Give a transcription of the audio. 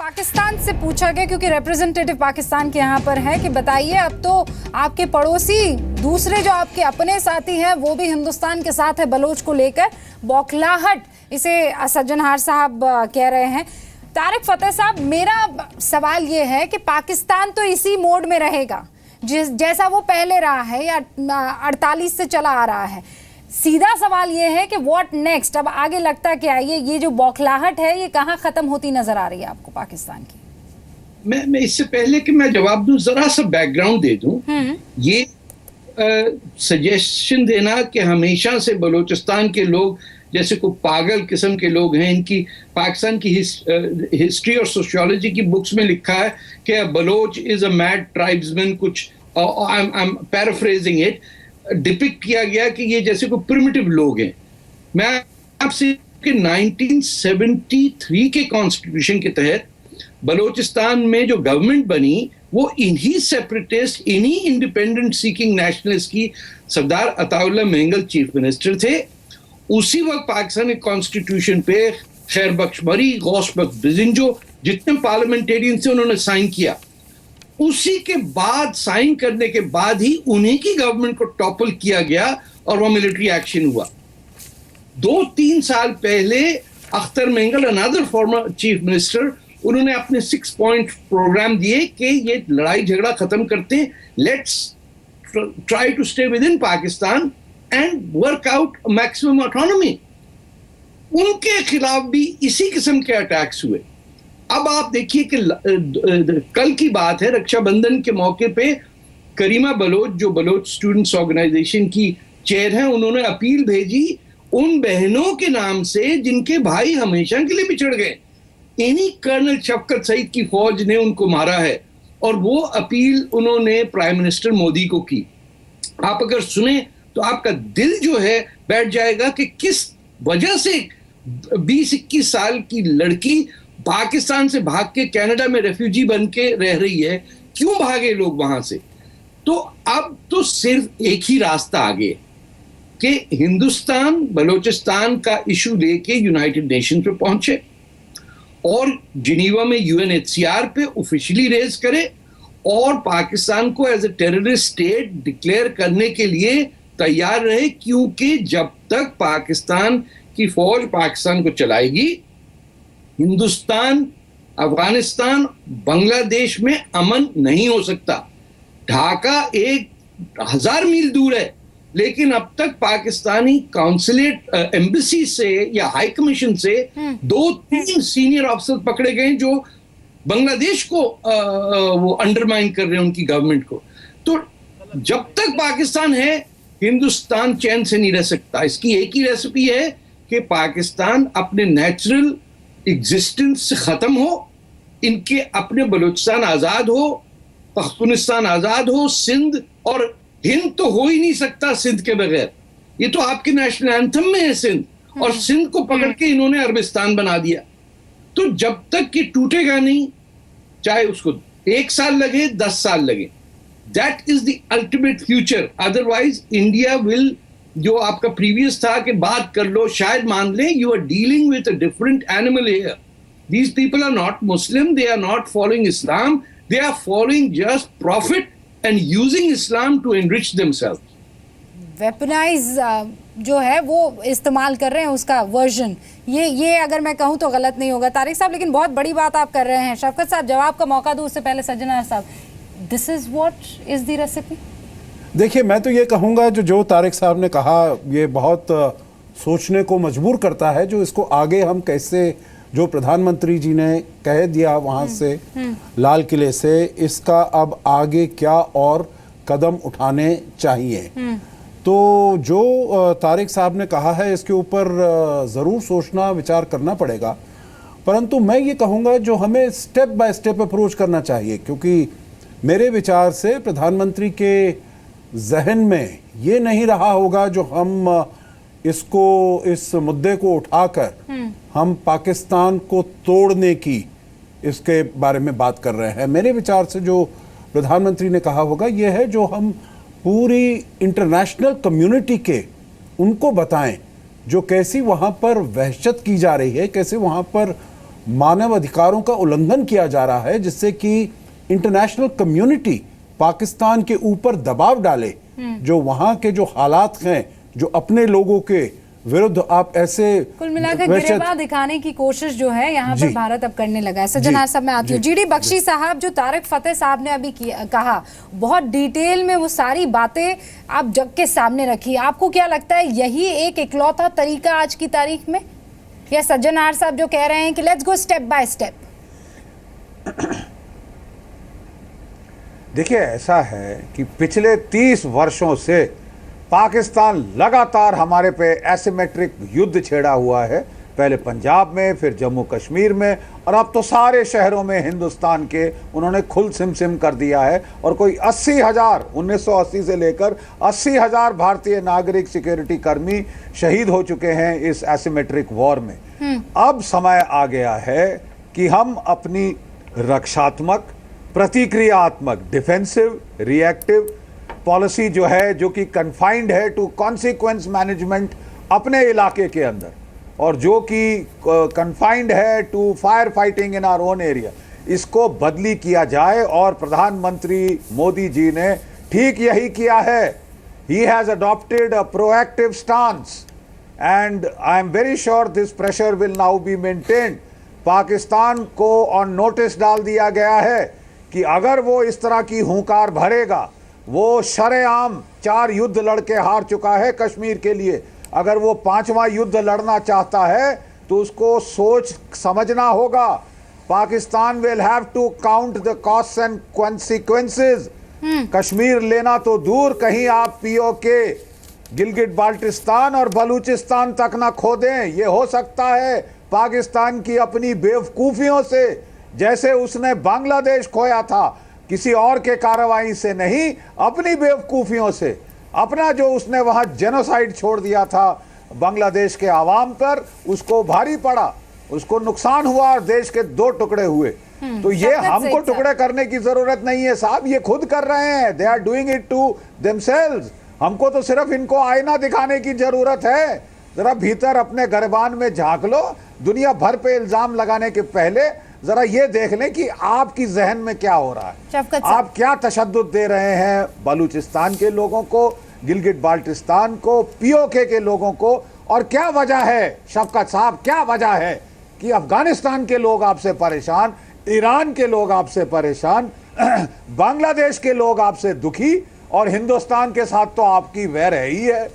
पाकिस्तान से पूछा गया, क्योंकि रिप्रेजेंटेटिव पाकिस्तान के यहाँ पर है, कि बताइए अब तो आपके पड़ोसी दूसरे जो आपके अपने साथी हैं वो भी हिंदुस्तान के साथ है बलोच को लेकर। बौखलाहट इसे सज्जनहार साहब कह रहे हैं। तारिक फतेह साहब, मेरा सवाल ये है कि पाकिस्तान तो इसी मोड में रहेगा जैसा वो पहले रहा है या 48 से चला आ रहा है। सीधा सवाल ये है कि व्हाट नेक्स्ट, अब आगे लगता क्या है? ये जो बौखलाहट है ये कहाँ खत्म होती नजर आ रही है आपको पाकिस्तान की? मैं इससे पहले कि मैं जवाब दूं, जरा सा बैकग्राउंड दे दूं। ये सजेशन देना कि हमेशा से बलूचिस्तान के लोग जैसे कोई पागल किस्म के लोग हैं, इनकी पाकिस्तान की हिस्ट्री और सोशियोलॉजी की बुक्स में लिखा है कि Baloch is a mad tribesman, कुछ I am paraphrasing it, depict किया गया कि ये जैसे कोई प्रिमिटिव लोग हैं। मैं आपसे कि 1973 के कॉन्स्टिट्यूशन के तहत बलूचिस्तान में जो गवर्नमेंट बनी वो इन्हीं सेपरेटिस्ट, इन्हीं इंडिपेंडेंट सीकिंग नेशनलिस्ट की सरदार अताउल्लाह मेंगल चीफ मिनिस्टर थे। उसी वक्त पाकिस्तानी कॉन्स्टिट्यूशन पे खैर बख्श मरी, गौस बख्श बिजिंजो, जितने पार्लियामेंटेरियन से उन्होंने साइन किया। उसी के बाद साइन करने के बाद ही उन्हीं की गवर्नमेंट को टॉपल किया गया और वो मिलिट्री एक्शन हुआ। 2-3 साल पहले Akhtar Mengal, another former chief minister, उन्होंने अपने 6 पॉइंट प्रोग्राम दिए कि ये लड़ाई झगड़ा खत्म करते हैं, let's try to stay within Pakistan and work out maximum autonomy. उनके खिलाफ भी इसी किस्म के अटैक्स हुए। अब आप देखिए कि कल की बात है, रक्षाबंधन के मौके पे करीमा बलोच, जो बलोच स्टूडेंट्स ऑर्गेनाइजेशन की चेयर हैं, उन्होंने अपील भेजी उन बहनों के नाम से जिनके भाई हमेशा के लिए बिछड़ गए। इन्हीं कर्नल शफकत सईद की फौज ने उनको मारा है और वो अपील उन्होंने प्राइम मिनिस्टर मोदी को की। आप अगर सुने तो आपका दिल जो है बैठ जाएगा कि किस वजह से 20-21 साल की लड़की पाकिस्तान से भाग के कनाडा में रेफ्यूजी बन के रह रही है। क्यों भागे लोग वहां से? तो अब तो सिर्फ एक ही रास्ता आगे कि हिंदुस्तान बलूचिस्तान का इशू लेके यूनाइटेड नेशन पे पहुंचे और जिनीवा में यूएनएचसीआर पे ऑफिशियली रेज करे और पाकिस्तान को as a terrorist state declare करने के लिए तैयार रहे, क्योंकि जब तक पाकिस्तान की फौज पाकिस्तान को चलाएगी, हिंदुस्तान, अफगानिस्तान, बांग्लादेश में अमन नहीं हो सकता। ढाका 1000 मील दूर है, लेकिन अब तक पाकिस्तानी काउंसलेट एम्बेसी से या हाई कमीशन से 2-3 सीनियर ऑफिसर पकड़े गए जो बांग्लादेश को वो अंडरमाइन कर रहे हैं, उनकी गवर्नमेंट को। तो जब तक पाकिस्तान है, हिंदुस्तान चैन से नहीं रह सकता। इसकी एक ही रेसिपी है कि पाकिस्तान अपने नेचुरल एग्जिस्टेंस से खत्म हो, इनके अपने बलूचिस्तान आजाद हो, पख्तूनिस्तान आजाद हो, सिंध और हिंद तो हो ही नहीं सकता सिंध के बगैर। ये तो आपके नेशनल एंथम में है सिंध, और सिंध को पकड़ के इन्होंने अरबिस्तान बना दिया। तो जब तक कि टूटेगा नहीं, चाहे उसको 1 साल लगे, 10 साल लगे, that is the ultimate future. Otherwise India will, जो आपका प्रीवियस था कि बात कर लो शायद मान ले, you are dealing with a different animal here. These people are not Muslim, they are not following Islam, they are following just profit and using Islam to enrich themselves. Weaponize जो है वो इस्तेमाल कर रहे हैं उसका वर्जन। ये अगर मैं कहूँ तो गलत नहीं होगा तारिक साहब, लेकिन बहुत बड़ी बात आप कर रहे हैं। शफकत साहब, जवाब का मौका दूं उससे पहले सज्जनहार साहब, this is what is the recipe. देखिए, मैं तो ये कहूँगा जो तारिक साहब ने कहा ये बहुत सोचने को मजबूर करता है। जो इसको आगे हम कैसे, जो प्रधानमंत्री जी ने कह दिया वहाँ से लाल किले से, इसका अब आगे क्या और कदम उठाने चाहिए। तो जो तारिक साहब ने कहा है इसके ऊपर ज़रूर सोचना, विचार करना पड़ेगा। परंतु मैं ये कहूँगा जो हमें स्टेप बाय स्टेप अप्रोच करना चाहिए, क्योंकि मेरे विचार से प्रधानमंत्री के जहन में ये नहीं रहा होगा जो हम इस मुद्दे को उठाकर हम पाकिस्तान को तोड़ने की इसके बारे में बात कर रहे हैं। मेरे विचार से जो प्रधानमंत्री ने कहा होगा ये है जो हम पूरी इंटरनेशनल कम्युनिटी के उनको बताएं जो कैसी वहाँ पर वहशत की जा रही है, कैसे वहाँ पर मानव अधिकारों का उल्लंघन किया जा रहा है, जिससे कि इंटरनेशनल कम्युनिटी पाकिस्तान के ऊपर दबाव डाले, जो वहां के जो हालात हैं, जो अपने लोगों के विरुद्ध आप ऐसे कुल मिलाकर गिरेबान दिखाने की कोशिश जो है यहाँ पर भारत अब करने लगा है। सज्जन साहब मैं आती हूँ। जीडी बख्शी साहब, जो तारिक फतेह साहब ने अभी कहा, बहुत डिटेल में वो सारी बातें आप जग के सामने रखी, आपको क्या लगता है यही एक इकलौता तरीका आज की तारीख में, या सज्जन साहब जो कह रहे हैं कि let's go step by step? देखिए, ऐसा है कि पिछले 30 वर्षों से पाकिस्तान लगातार हमारे पे एसिमेट्रिक युद्ध छेड़ा हुआ है, पहले पंजाब में, फिर जम्मू कश्मीर में, और अब तो सारे शहरों में हिंदुस्तान के उन्होंने खुल सिम कर दिया है। और कोई 80,000 1980 से लेकर 80,000 भारतीय नागरिक सिक्योरिटी कर्मी शहीद हो चुके हैं इस एसिमेट्रिक वॉर में। अब समय आ गया है कि हम अपनी रक्षात्मक, प्रतिक्रियात्मक, डिफेंसिव, रिएक्टिव पॉलिसी जो है, जो कि कन्फाइंड है टू कॉन्सिक्वेंस मैनेजमेंट अपने इलाके के अंदर, और जो कि कन्फाइंड है to fire fighting in our own area, इसको बदली किया जाए। और प्रधानमंत्री मोदी जी ने ठीक यही किया है। He has adopted a proactive stance and I am very sure this pressure will now be maintained. Pakistan को ऑन नोटिस डाल दिया गया है कि अगर वो इस तरह की हुंकार भरेगा, वो शरेआम 4 युद्ध लड़के हार चुका है कश्मीर के लिए, अगर वो 5वां युद्ध लड़ना चाहता है तो उसको सोच समझना होगा। Pakistan will have to count the cost and consequences. Kashmir लेना तो दूर, कहीं आप पीओके, गिलगिट बाल्टिस्तान और बलूचिस्तान तक ना खो दें। ये हो सकता है पाकिस्तान की अपनी बेवकूफियों से, जैसे उसने बांग्लादेश खोया था, किसी और के कार्रवाई से नहीं, अपनी बेवकूफियों से। अपना जो उसने वहां जेनोसाइड छोड़ दिया था बांग्लादेश के आवाम पर, उसको भारी पड़ा, उसको नुकसान हुआ और देश के 2 टुकड़े हुए। तो ये हमको टुकड़े करने की जरूरत नहीं है साहब, ये खुद कर रहे हैं। They are doing it to themselves. हमको तो सिर्फ इनको आईना दिखाने की जरूरत है। जरा भीतर अपने गर्भान में झांक लो। दुनिया भर पे इल्जाम लगाने के पहले जरा ये देख लें कि आपकी जहन में क्या हो रहा है। आप क्या तशद्दुद दे रहे हैं बलूचिस्तान के लोगों को, गिलगिट बाल्टिस्तान को, पीओके के लोगों को, और क्या वजह है शफकत साहब, क्या वजह है कि अफगानिस्तान के लोग आपसे परेशान, ईरान के लोग आपसे परेशान, बांग्लादेश के लोग आपसे दुखी, और हिंदुस्तान के साथ तो आपकी वैर है ही है।